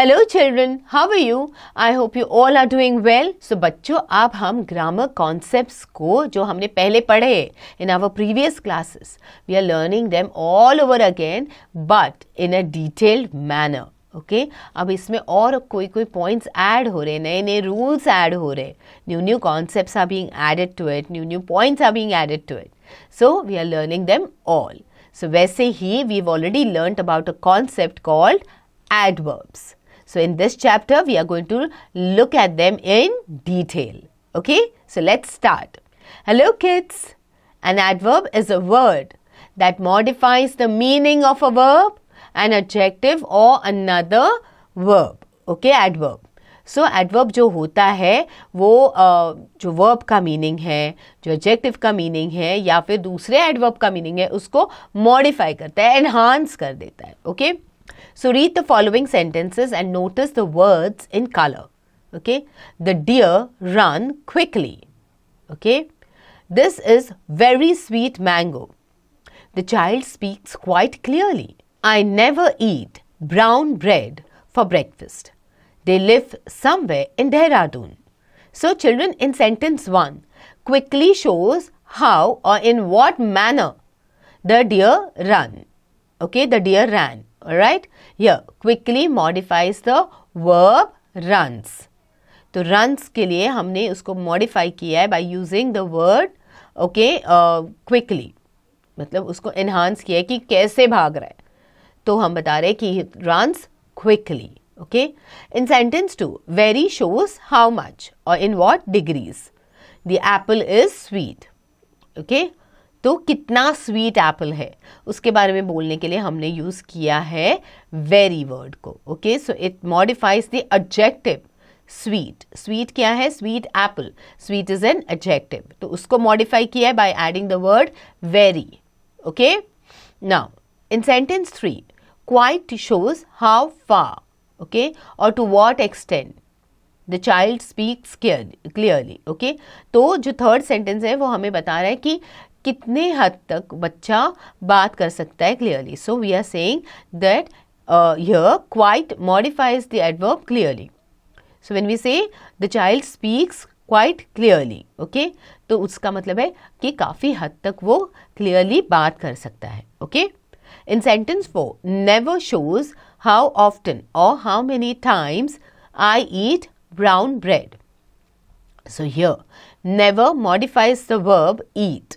Hello children, how are you? I hope you all are doing well. So बच्चों, अब हम grammar concepts को जो हमने पहले पढ़े in our previous classes, we are learning them all over again, but in a detailed manner. Okay अब इसमें और कोई पॉइंट्स ऐड हो रहे, नए नए रूल्स ऐड हो रहे, new concepts are being added to it, new points are being added to it. So we are learning them all. So वैसे ही we have already learned about a concept called adverbs. So in this chapter we are going to look at them in detail. Okay, so let's start. Hello kids. An adverb is a word that modifies the meaning of a verb, an adjective or another verb. Okay, adverb. So adverb जो होता है वो जो verb का meaning है, जो adjective का meaning है या फिर दूसरे adverb का meaning है उसको modify करता है, enhance कर देता है. Okay. So read the following sentences and notice the words in color. Okay. The deer run quickly. Okay. This is very sweet mango. The child speaks quite clearly. I never eat brown bread for breakfast. They live somewhere in Dehradun. So children, in sentence 1, quickly shows how or in what manner the deer run. Okay, the deer ran. Alright, here quickly modifies the verb runs. तो runs के लिए हमने उसको modify किया है by using the word quickly. मतलब उसको enhance किया है कि कैसे भाग रहा है. तो हम बता रहे हैं कि runs quickly. Okay. In sentence 2, very shows how much or in what degrees the apple is sweet. Okay. तो कितना स्वीट एप्पल है उसके बारे में बोलने के लिए हमने यूज किया है वेरी वर्ड को. Okay, so it modifies the adjective sweet. Sweet क्या है? Sweet apple. Sweet is an adjective, तो उसको मॉडिफाई किया है by adding the word very. Okay, now in sentence 3, quite shows how far, okay, और to what extent the child speaks clearly. Okay, तो जो third sentence है वो हमें बता रहा है कि कितने हद तक बच्चा बात कर सकता है clearly. So we are saying that here quite modifies the adverb clearly. So when we say the child speaks quite clearly, okay, तो उसका मतलब है कि काफ़ी हद तक वो क्लियरली बात कर सकता है. Okay, in sentence 4, never shows how often और how many times I eat brown bread. So here never modifies the verb eat.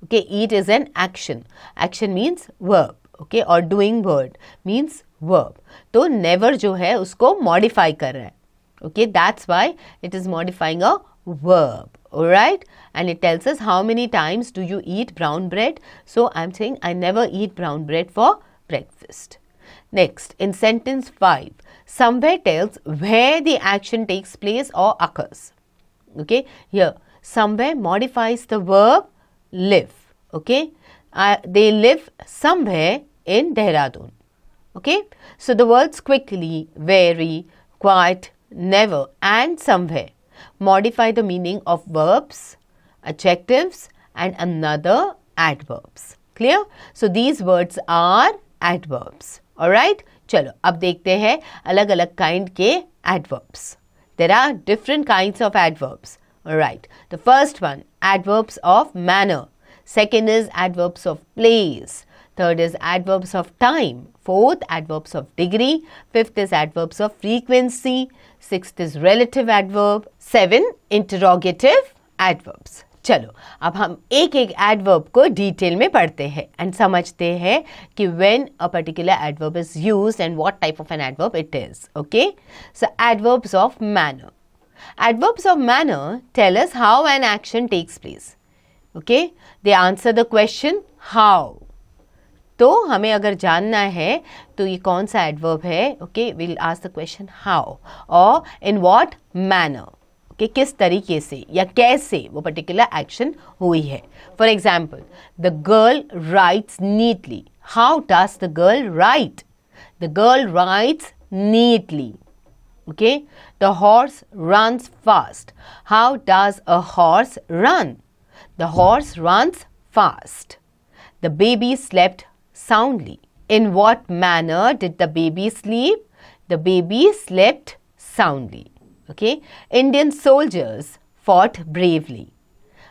Okay, eat is an action. Action means verb. Okay, or doing word means verb. तो never जो है उसको modify कर रहा है. Okay, that's why it is modifying a verb. Alright, and it tells us how many times do you eat brown bread. So I'm saying I never eat brown bread for breakfast. Next, in sentence 5, somewhere tells where the action takes place or occurs. Okay, here somewhere modifies the verb live. Okay, they live somewhere in Dehradun. Okay, so the words quickly, very, quite, never and somewhere modify the meaning of verbs, adjectives and another adverbs. Clear? So these words are adverbs. Alright, चलो अब देखते हैं अलग अलग kind के adverbs. There are different kinds of adverbs. Alright, the first one, adverbs of manner. Second is adverbs of place. Third is adverbs of time. Fourth, adverbs of degree. Fifth is adverbs of frequency. Sixth is relative adverb. 7, interrogative adverbs. चलो अब हम एक एक adverb को detail में पढ़ते हैं and समझते हैं कि when a particular adverb is used and what type of an adverb it is. Okay, so adverbs of manner. Adverbs of manner tell us how an action takes place. Okay, they answer the question how. तो हमें अगर जानना है तो ये कौन सा adverb है. Okay, we'll ask the question how or in what manner. Okay, किस तरीके से या कैसे वो particular action हुई है. For example, the girl writes neatly. How does the girl write? The girl writes neatly. Okay, the horse runs fast. How does a horse run? The horse runs fast. The baby slept soundly. In what manner did the baby sleep? The baby slept soundly. Okay. Indian soldiers fought bravely.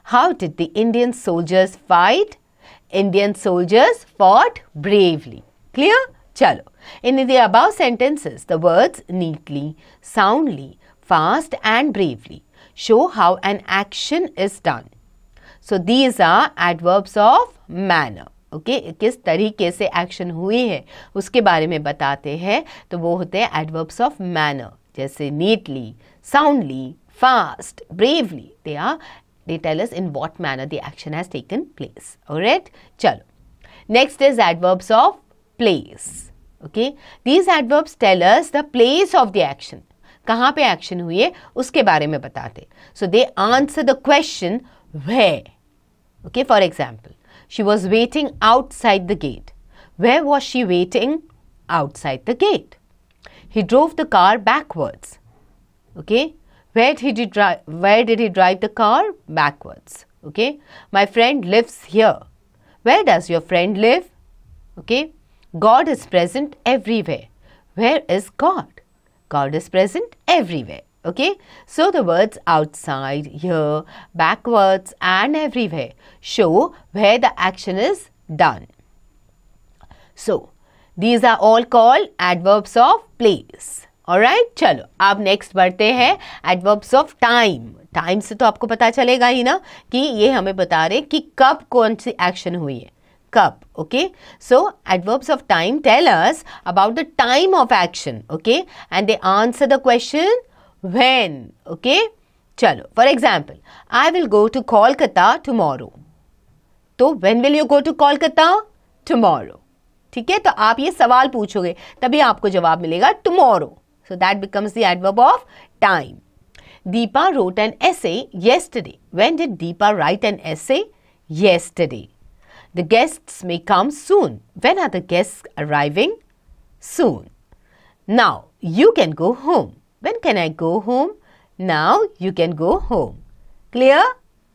How did the Indian soldiers fight? Indian soldiers fought bravely. Clear? Chalo. In the above sentences, the words neatly, soundly, fast and bravely show how an action is done. So these are adverbs of manner. Okay, किस तरीके से action हुई है उसके बारे में बताते हैं, तो वो होते हैं adverbs of manner. जैसे neatly, soundly, fast, bravely. They tell us in what manner the action has taken place. Alright? Chalo. Next is adverbs of place. Okay, these adverbs tell us the place of the action. कहाँ पे action हुई है उसके बारे में बताते. So they answer the question where. Okay, for example, she was waiting outside the gate. Where was she waiting? Outside the gate. He drove the car backwards. Okay, where did he drive the car? Backwards. Okay, my friend lives here. Where does your friend live? Okay, God is present everywhere. Where is God? God is present everywhere. Okay, so the words outside, here, backwards and everywhere show where the action is done. So these are all called adverbs of place. Alright, चलो अब next बढ़ते हैं adverbs of time. Time से तो आपको पता चलेगा ही ना कि ये हमें बता रहे कि कब कौन सी action हुई है, कब. Okay, so adverbs of time tell us about the time of action. Okay, and they answer the question when. Okay, chalo. For example, I will go to Kolkata tomorrow. तो when will you go to Kolkata? Tomorrow. ठीक है, तो आप ये सवाल पूछोगे तभी आपको जवाब मिलेगा tomorrow. So that becomes the adverb of time. Deepa wrote an essay yesterday. When did Deepa write an essay? Yesterday. The guests may come soon. When are the guests arriving? Soon. Now you can go home. When can I go home? Now you can go home. Clear?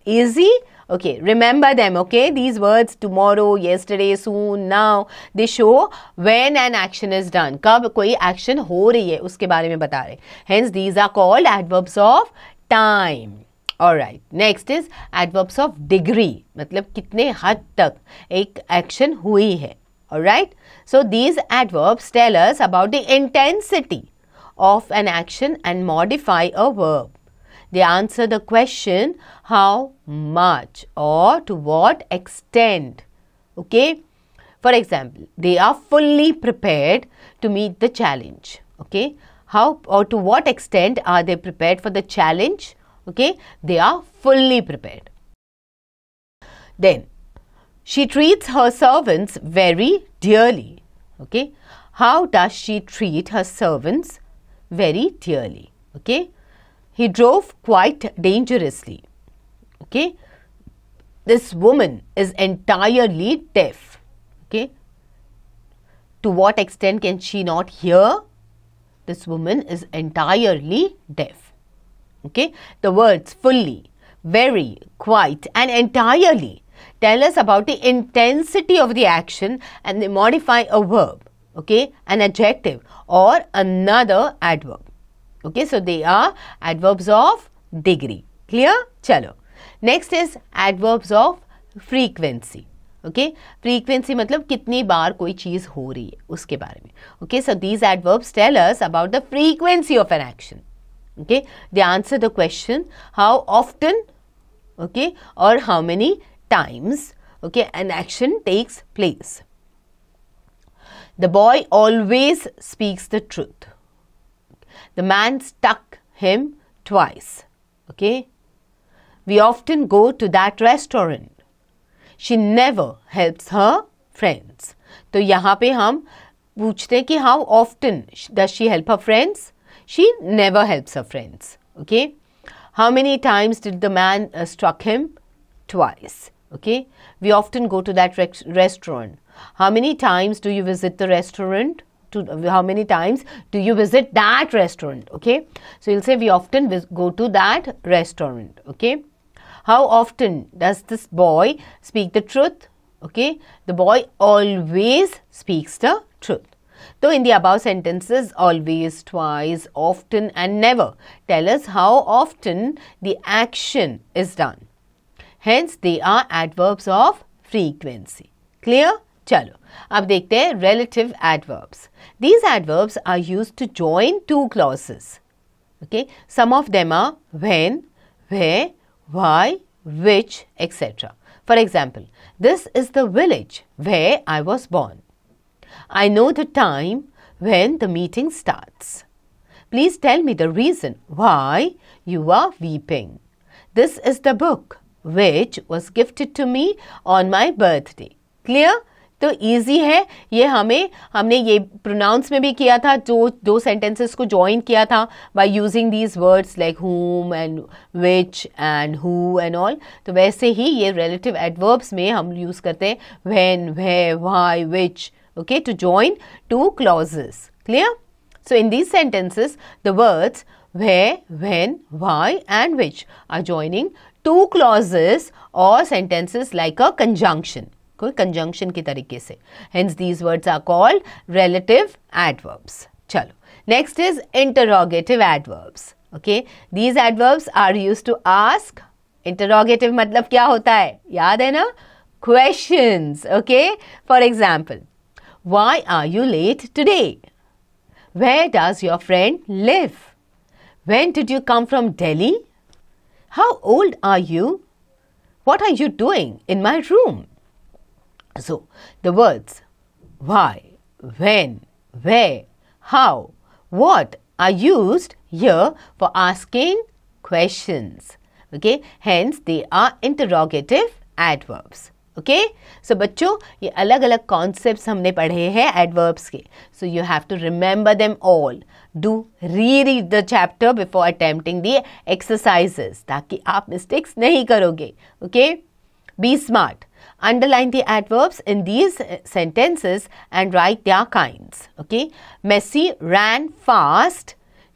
Easy? Okay, remember them, okay? These words tomorrow, yesterday, soon, now, they show when an action is done. कब कोई action हो रही है उसके बारे में बता रहे. Hence, these are called adverbs of time. Alright, next is adverbs of degree. मतलब कितने हद तक एक action हुई है. Alright, so these adverbs tell us about the intensity of an action and modify a verb. They answer the question how much or to what extent. Okay. For example, they are fully prepared to meet the challenge. Okay. How or to what extent are they prepared for the challenge? Okay. They are fully prepared. Then, she treats her servants very dearly. Okay. How does she treat her servants? Very dearly. Okay. He drove quite dangerously. Okay. This woman is entirely deaf. Okay. To what extent can she not hear? This woman is entirely deaf. Okay. The words fully, very, quite and entirely tell us about the intensity of the action and they modify a verb. Okay. An adjective or another adverb. Okay, so they are adverbs of degree. Clear? Chalo. Next is adverbs of frequency. Okay, frequency मतलब कितनी बार कोई चीज हो रही है उसके बारे में. Okay, so these adverbs tell us about the frequency of an action. Okay, they answer the question how often, okay, or how many times, okay, an action takes place. The boy always speaks the truth. The man struck him twice. Okay. We often go to that restaurant. She never helps her friends. तो यहाँ पे हम पूछते हैं कि how often does she help her friends? She never helps her friends. Okay. How many times did the man struck him? Twice. Okay. We often go to that restaurant. How many times do you visit the restaurant? How many times do you visit that restaurant? Okay, so you'll say we often go to that restaurant. Okay, how often does this boy speak the truth? Okay, the boy always speaks the truth. So in the above sentences, always, twice, often and never tell us how often the action is done. Hence, they are adverbs of frequency. Clear? चलो अब देखते हैं relative adverbs. These adverbs are used to join two clauses. Okay, some of them are when, where, why, which, etc. For example, this is the village where I was born. I know the time when the meeting starts. Please tell me the reason why you are weeping. This is the book which was gifted to me on my birthday. Clear? तो easy है ये हमने ये pronounce में भी किया था जो दो sentences को join किया था by using these words like whom and which and who and all. तो वैसे ही ये relative adverbs में हम use करते हैं when, where, why, which, okay, to join two clauses. Clear? So in these sentences the words where, when, why and which are joining two clauses or sentences like a conjunction. कोई conjunction की तरीके से. Hence these words are called relative adverbs. चलो, next is interrogative adverbs. Okay, these adverbs are used to ask. Interrogative मतलब क्या होता है? याद है ना? Questions. Okay, for example, why are you late today? Where does your friend live? When did you come from Delhi? How old are you? What are you doing in my room? So, the words why, when, where, how, what are used here for asking questions. Okay, hence they are interrogative adverbs. Okay, so बच्चों ये अलग अलग concepts हमने पढ़े हैं adverbs के. So you have to remember them all. Do reread the chapter before attempting the exercises ताकि आप mistakes नहीं करोगे. Okay, be smart. Underline the adverbs in these sentences and write their kinds. Okay, Messi ran fast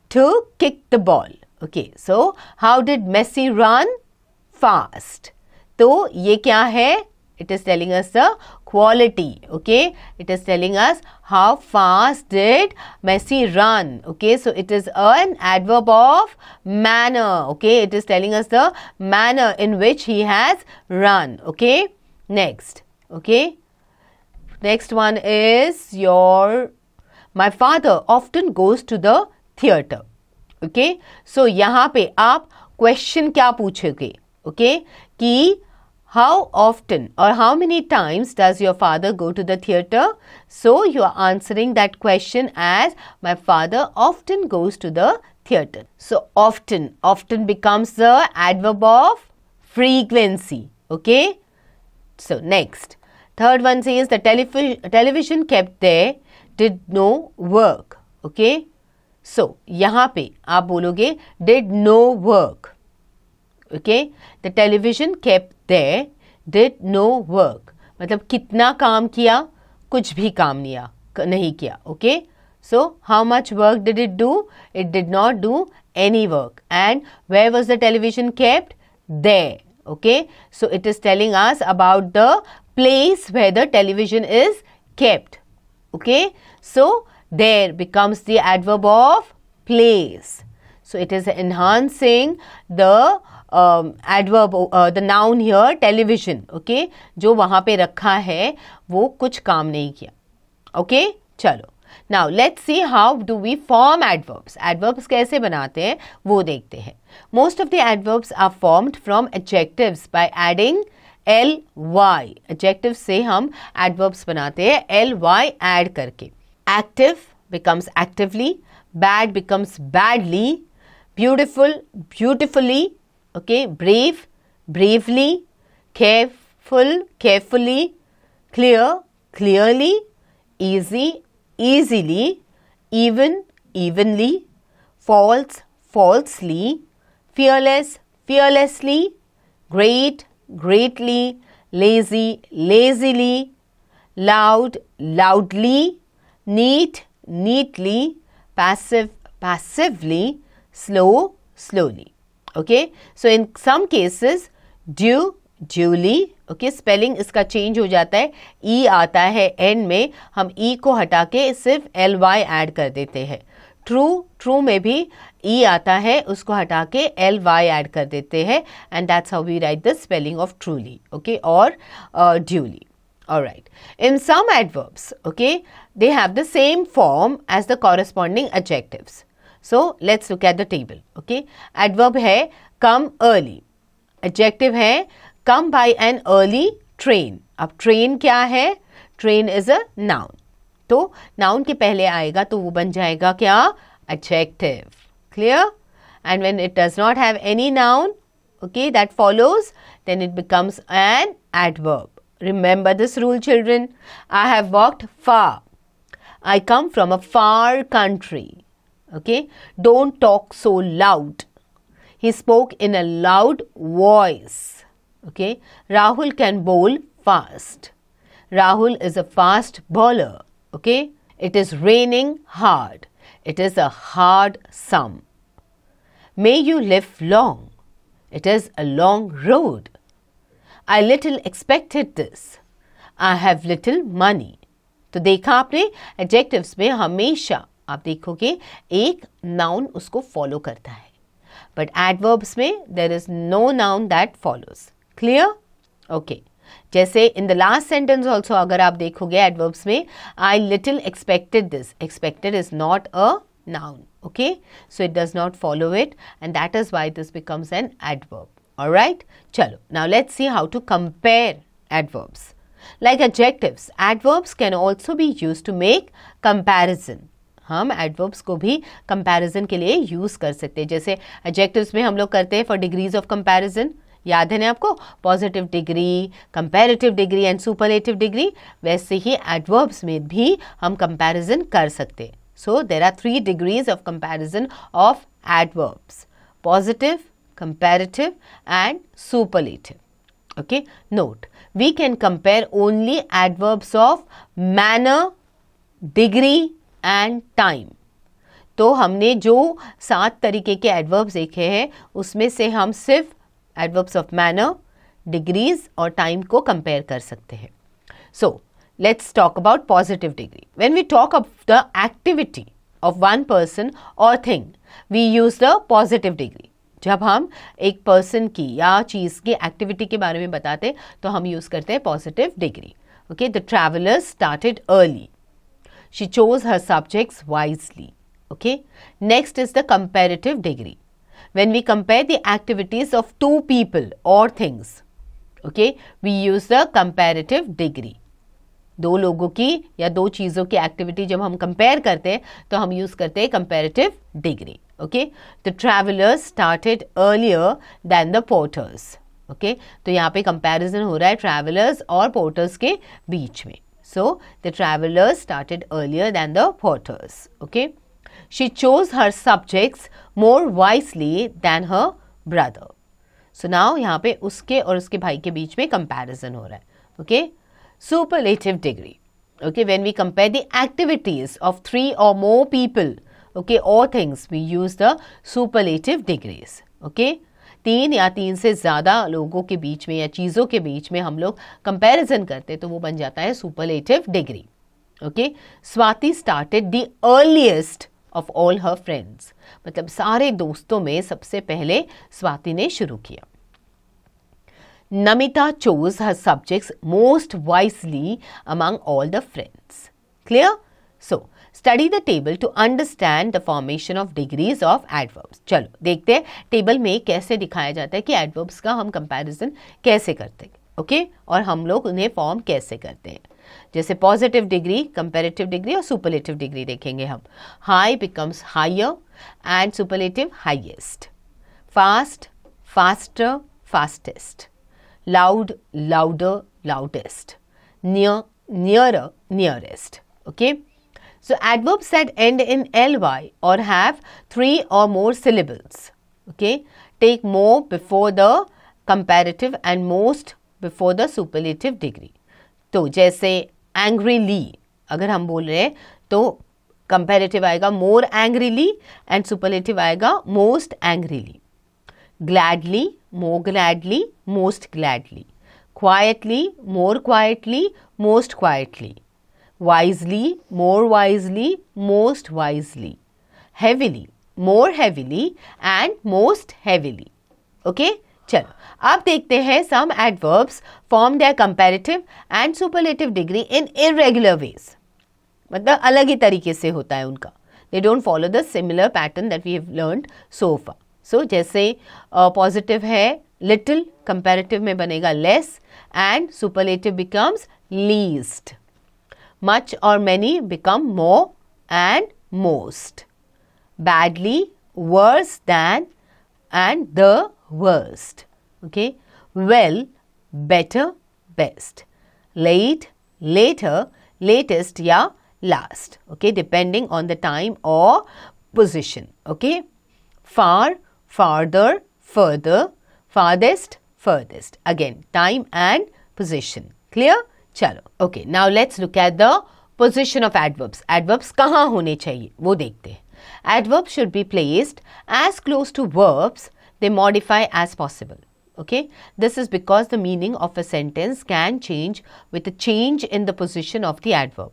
to kick the ball. Okay, so how did Messi run? Fast. तो ये क्या है? It is telling us the quality. Okay, it is telling us how fast did Messi run. Okay, so it is an adverb of manner. Okay, it is telling us the manner in which he has run. Okay, next. Okay, next one is my father often goes to the theatre. Okay, so यहाँ पे आप question क्या पूछोगे? Okay, कि how often or how many times does your father go to the theatre? So you are answering that question as my father often goes to the theatre. So often becomes the adverb of frequency. Okay. So next, third one says the television kept there did no work. Okay. So यहाँ पे आप बोलोगे did no work. Okay, the television kept there did no work. मतलब कितना काम किया? कुछ भी काम नहीं किया. Okay, so how much work did it do? It did not do any work. And where was the television kept? There. Okay, so it is telling us about the place where the television is kept. Okay, so there becomes the adverb of place. So it is enhancing the adverb, the noun here television. Okay, जो वहाँ पे रखा है वो कुछ काम नहीं किया. Okay, चलो. Now let's see how do we form adverbs. Adverbs कैसे बनाते हैं वो देखते हैं. Most of the adverbs are formed from adjectives by adding ly. Adjectives से हम adverbs बनाते हैं ly add करके. Active becomes actively, bad becomes badly, beautiful beautifully, okay, brave bravely, careful carefully, clear clearly, easy easily, even evenly, false falsely, fearless fearlessly, great greatly, lazy lazily, loud loudly, neat neatly, passive passively, slow slowly. Okay, so in some cases due duly. Okay, spelling इसका change हो जाता है, ई आता है and में, हम ई को हटा के सिर्फ ly ऐड कर देते हैं. ट्रू में भी ई आता है, उसको हटा के ly ऐड कर देते हैं, and that's how we write the spelling of truly. Okay, और duly. Alright. In some adverbs, okay, they have the same form as the corresponding adjectives. So let's look at the table. Okay, adverb है come early, adjective है come by an early train. अब train क्या है? Train is a noun. तो noun के पहले आएगा तो वो बन जाएगा क्या? Adjective. Clear? And when it does not have any noun, okay, that follows, then it becomes an adverb. Remember this rule, children. I have walked far. I come from a far country. Okay, don't talk so loud. He spoke in a loud voice. Okay, Rahul can bowl fast. Rahul is a fast bowler. Okay, it is raining hard. It is a hard sum. May you live long. It is a long road. I little expected this. I have little money. तो देखा आपने, adjectives में हमेशा आप देखोगे एक noun उसको follow करता है, बट एडवर्ब्स में there is no noun that follows. Clear? Okay, जैसे in the last sentence also अगर आप देखोगे एडवर्ब्स में, I little expected this, expected is not a noun. Okay, so it does not follow it, and that is why this becomes an adverb. All right, chalo, now let's see how to compare adverbs. Like adjectives, adverbs can also be used to make comparison. हम adverbs को भी comparison के लिए use कर सकते हैं. जैसे adjectives में हम लोग करते हैं for degrees of comparison, याद है ना आपको, positive degree, comparative degree and superlative degree. वैसे ही adverbs में भी हम comparison कर सकते हैं. So there are 3 degrees of comparison of adverbs: positive, comparative and superlative. Okay, note, we can compare only adverbs of manner, degree and time. तो हमने जो 7 तरीके के adverbs देखे हैं उसमें से हम सिर्फ adverbs of manner, degrees और time को compare कर सकते हैं. So let's talk about positive degree. When we talk of the activity of one person or thing, we use the positive degree. जब हम एक person की या चीज़ की activity के बारे में बताते तो हम use करते हैं positive degree. Okay, the traveler started early. She chose her subjects wisely. Okay, next is the comparative degree. When we compare the activities of 2 people or things, okay, we use the comparative degree. 2 लोगों की या 2 चीज़ों की activity जब हम compare करते हैं तो हम यूज़ करते हैं comparative degree. Okay, the travellers started earlier than the porters. Okay, तो यहाँ पे कंपैरिजन हो रहा है ट्रैवलर्स और पोर्टर्स के बीच में. So the travellers started earlier than the porters. Okay, she chose her subjects more wisely than her brother. So now यहाँ पे उसके और उसके भाई के बीच में कंपैरिजन हो रहा है. Okay, superlative degree. Okay, when we compare the activities of 3 or more people, okay, or things, we use the superlative degrees. Okay, 3 या 3 से ज़्यादा लोगों के बीच में या चीज़ों के बीच में हम लोग comparison करते तो वो बन जाता है superlative degree. Okay, Swati started the earliest of all her friends. मतलब सारे दोस्तों में सबसे पहले स्वाति ने शुरू किया. Namita chose her subjects most wisely among all the friends. Clear? So, study the table to understand the formation of degrees of adverbs. चलो देखते हैं टेबल में कैसे दिखाया जाता है कि adverbs का हम comparison कैसे करते हैं. ओके, और हम लोग उन्हें फॉर्म कैसे करते हैं. जैसे पॉजिटिव डिग्री, कंपैरेटिव डिग्री और सुपरलेटिव डिग्री देखेंगे हम. High becomes higher and superlative highest. Fast, faster, fastest. Loud, louder, loudest. Near, nearer, nearest. Okay, so adverbs that end in ly or have 3 or more syllables, okay, take more before the comparative and most before the superlative degree. तो जैसे angrily अगर हम बोल रहे हैं तो comparative आएगा more angrily and superlative आएगा most angrily. Gladly, more gladly, most gladly. quietly, more quietly, most quietly, wisely, more wisely, most wisely, heavily, more heavily and most heavily. Okay, चलो अब देखते हैं some adverbs form their comparative and superlative degree in irregular ways. मतलब अलग ही तरीके से होता है उनका. They don't follow the similar pattern that we have learned so far. So जैसे positive है little, comparative में बनेगा less and superlative becomes least. Much or many become more and most. Badly, worse than and the worst. Okay. Well, better, best. Late, later, latest या last. Okay, depending on the time or position. Okay. Far, farther, further, farthest, furthest. Again, time and position. Clear? चलो. Okay, now let's look at the position of adverbs. Adverbs कहाँ होने चाहिए वो देखते हैं. Adverbs should be placed as close to verbs they modify as possible. Okay, this is because the meaning of a sentence can change with a change in the position of the adverb.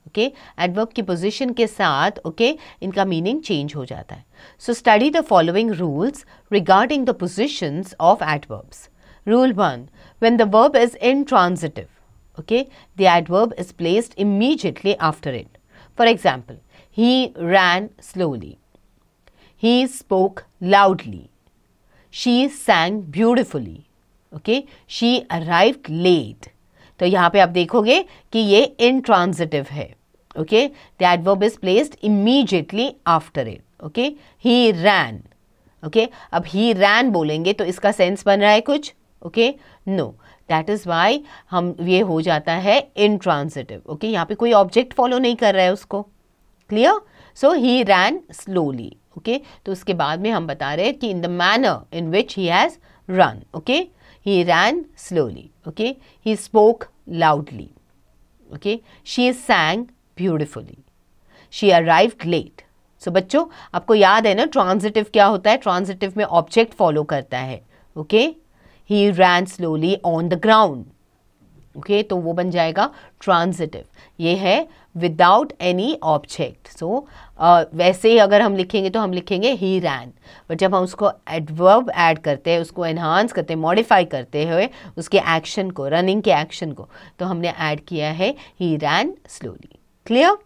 Okay, adverb की position के साथ इनका meaning change हो जाता है. So study the following rules regarding the positions of adverbs. Rule 1. When the verb is intransitive, the adverb is placed immediately after it. For example, he ran slowly. He spoke loudly. She sang beautifully. She arrived late. तो यहाँ पे आप देखोगे कि ये intransitive है. The adverb is placed immediately after it. He ran. अब he ran बोलेंगे तो इसका sense बन रहा है कुछ? No. That is why हम ये हो जाता है intransitive. यहाँ पे कोई object follow नहीं कर रहा है उसको. Clear? So he ran slowly. तो उसके बाद में हम बता रहे हैं कि in the manner in which he has run. He ran slowly. He spoke loudly. She sang beautifully. She arrived late. So बच्चों आपको याद है ना transitive क्या होता है? Transitive में object follow करता है. He ran slowly on the ground. तो वो बन जाएगा transitive. ये है without any object. So वैसे ही अगर हम लिखेंगे तो हम लिखेंगे he ran. बट जब हम उसको adverb add करते हैं, उसको enhance करते हैं, modify करते हुए उसके action को, running के action को, तो हमने add किया है he ran slowly. Clear?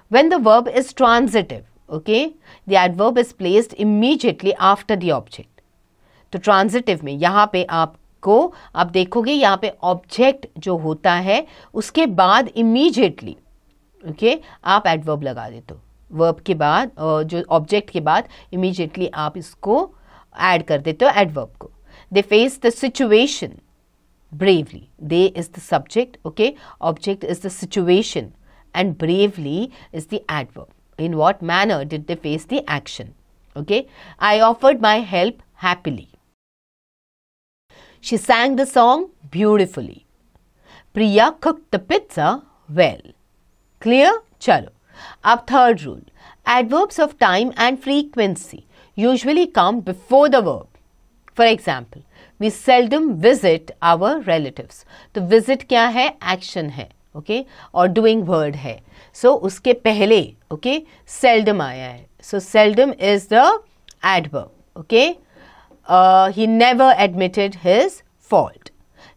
When the verb is transitive, the adverb is placed immediately after the object. तो ट्रांजिटिव में यहाँ पे आपको आप देखोगे यहाँ पे ऑब्जेक्ट जो होता है उसके बाद इमीडिएटली आप एडवर्ब लगा देते हो. वर्ब के बाद जो ऑब्जेक्ट के बाद इमीडिएटली आप इसको ऐड कर देते हो एडवर्ब को. They face the situation bravely. They is the subject. Object is the situation and bravely is the adverb. In what manner did they face the action? I offered my help happily. She sang the song beautifully. Priya cooked the pizza well. Clear? Chalo. Ab third rule. Adverbs of time and frequency usually come before the verb. For example, we seldom visit our relatives. तो visit क्या है? Action है. और doing word है. So उसके पहले seldom आया है. So seldom is the adverb. He never admitted his fault.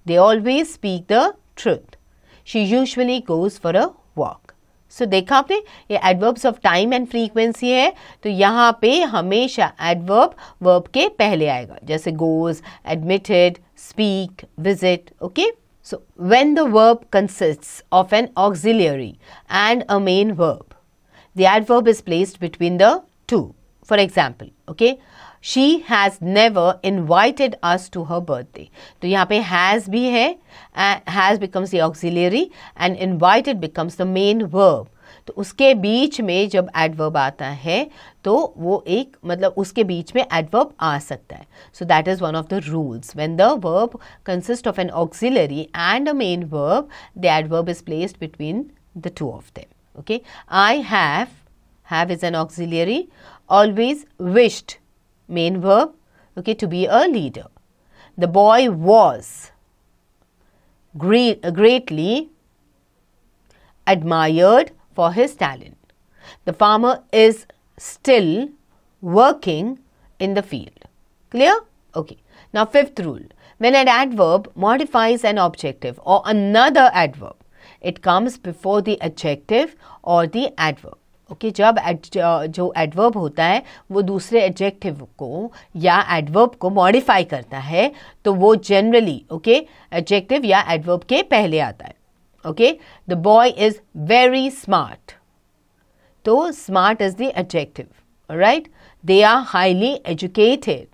They always speak the truth. She usually goes for a walk. So देखा आपने ये adverbs of time and frequency है तो यहाँ पे हमेशा adverb verb के पहले आएगा जैसे goes, admitted, speak, visit. So when the verb consists of an auxiliary and a main verb, the adverb is placed between the two. For example, she has never invited us to her birthday. तो यहाँ पे has भी है, has becomes the auxiliary and invited becomes the main verb. तो उसके बीच में जब adverb आता है तो वो एक मतलब उसके बीच में adverb आ सकता है. So that is one of the rules. When the verb consists of an auxiliary and a main verb, the adverb is placed between the two of them. I have is an auxiliary, always wished, main verb, to be a leader. The boy was, greatly admired for his talent. The farmer is still working in the field. Clear? Okay. Now, fifth rule. When an adverb modifies an adjective or another adverb, it comes before the adjective or the adverb. Okay, जब जो adverb होता है वो दूसरे adjective को या adverb को modify करता है तो वो generally adjective या adverb के पहले आता है. Okay, the boy is very smart. तो smart is the adjective. Alright, they are highly educated.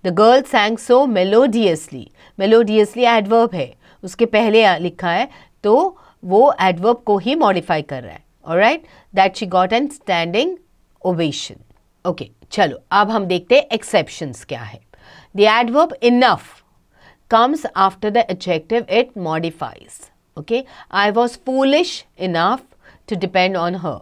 The girl sang so melodiously. Melodiously adverb है, उसके पहले लिखा है तो वो adverb को ही modify कर रहा है. Alright, that she got an standing ovation. Okay, चलो अब हम देखते हैं exceptions क्या है. The adverb enough comes after the adjective it modifies. Okay, I was foolish enough to depend on her.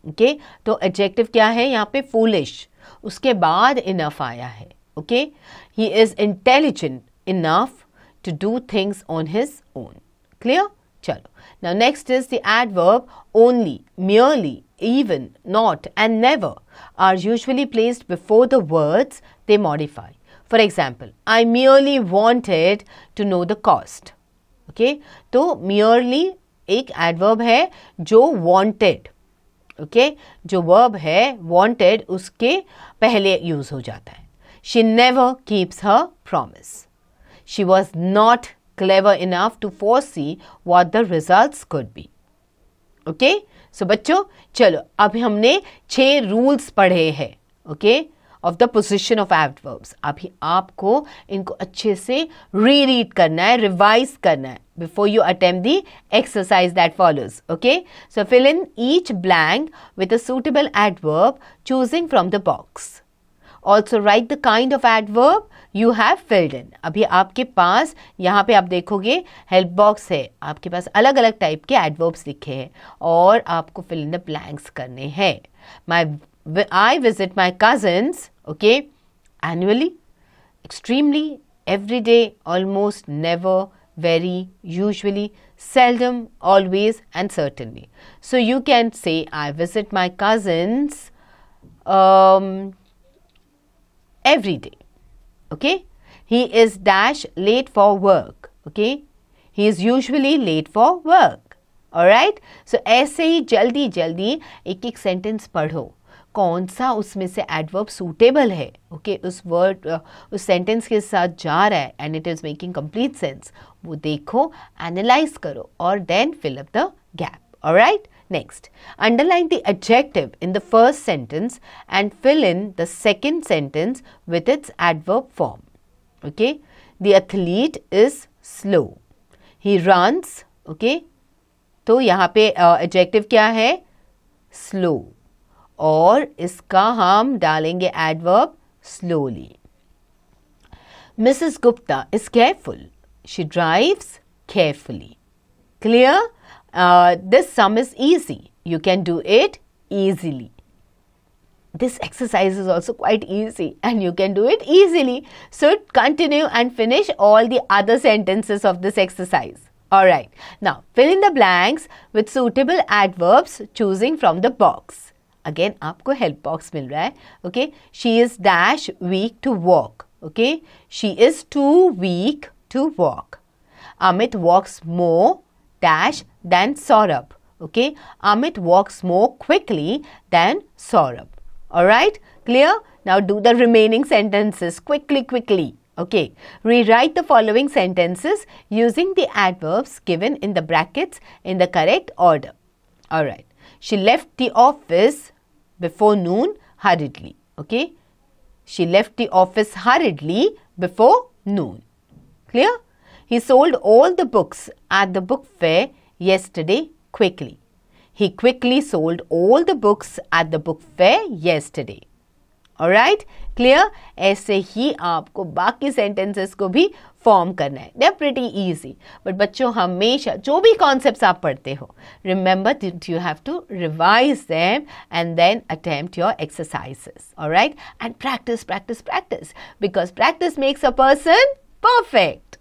Okay, तो adjective क्या है यहाँ पे foolish, उसके बाद enough आया है. Okay, he is intelligent enough to do things on his own. Clear? चलो. Now next is the adverb only, merely, even, not and never are usually placed before the words they modify. For example, I merely wanted to know the cost. Okay, तो merely एक adverb है जो wanted. Okay, जो verb है wanted उसके पहले use हो जाता है. She never keeps her promise. She was not clever enough to foresee what the results could be. Okay, so बच्चों चलो अब हमने 6 rules पढ़े हैं. Okay, of the position of adverbs. अभी आपको इनको अच्छे से reread करना है, revise करना है before you attempt the exercise that follows. Okay, so fill in each blank with a suitable adverb choosing from the box. Also write the kind of adverb you have filled in. अभी आपके पास यहाँ पे आप देखोगे help box है, आपके पास अलग अलग टाइप के adverbs लिखे हैं और आपको fill in the blanks करने हैं. I visit my cousins, okay, annually, extremely, every day, almost, never, very, usually, seldom, always and certainly. So you can say I visit my cousins every day. Okay, he is dash late for work. Okay, he is usually late for work. Alright, so ऐसे ही जल्दी जल्दी एक एक sentence पढ़ो, कौन सा उसमें से एडवर्ब सूटेबल है. ओके, उस वर्ड उस सेंटेंस के साथ जा रहा है and it is making complete sense, वो देखो, एनालाइज करो और then fill up the gap. Alright, next, underline the adjective in the first sentence and fill in the second sentence with its adverb form. Okay, the athlete is slow. He runs. Okay, तो यहाँ पे adjective क्या है? Slow. और इसका हम डालेंगे adverb slowly. Mrs. Gupta is careful. She drives carefully. Clear? This sum is easy. You can do it easily. This exercise is also quite easy and you can do it easily. So continue and finish all the other sentences of this exercise. Alright, now fill in the blanks with suitable adverbs choosing from the box. Again, आपको help box मिल रहा है. Okay, she is dash weak to walk. Okay, she is too weak to walk. Amit walks more dash than Saurabh. Okay, Amit walks more quickly than Saurabh. Alright, clear? Now do the remaining sentences quickly. Okay, rewrite the following sentences using the adverbs given in the brackets in the correct order. Alright, she left the office before noon hurriedly. Okay, she left the office hurriedly before noon. Clear? He sold all the books at the book fair yesterday quickly. He quickly sold all the books at the book fair yesterday. Alright, clear? ऐसे ही आपको बाकी sentences को भी form करना है. They're pretty easy. But बच्चों हमेशा जो भी concepts आप पढ़ते हो, remember that you have to revise them and then attempt your exercises. Alright, and practice because practice makes a person perfect.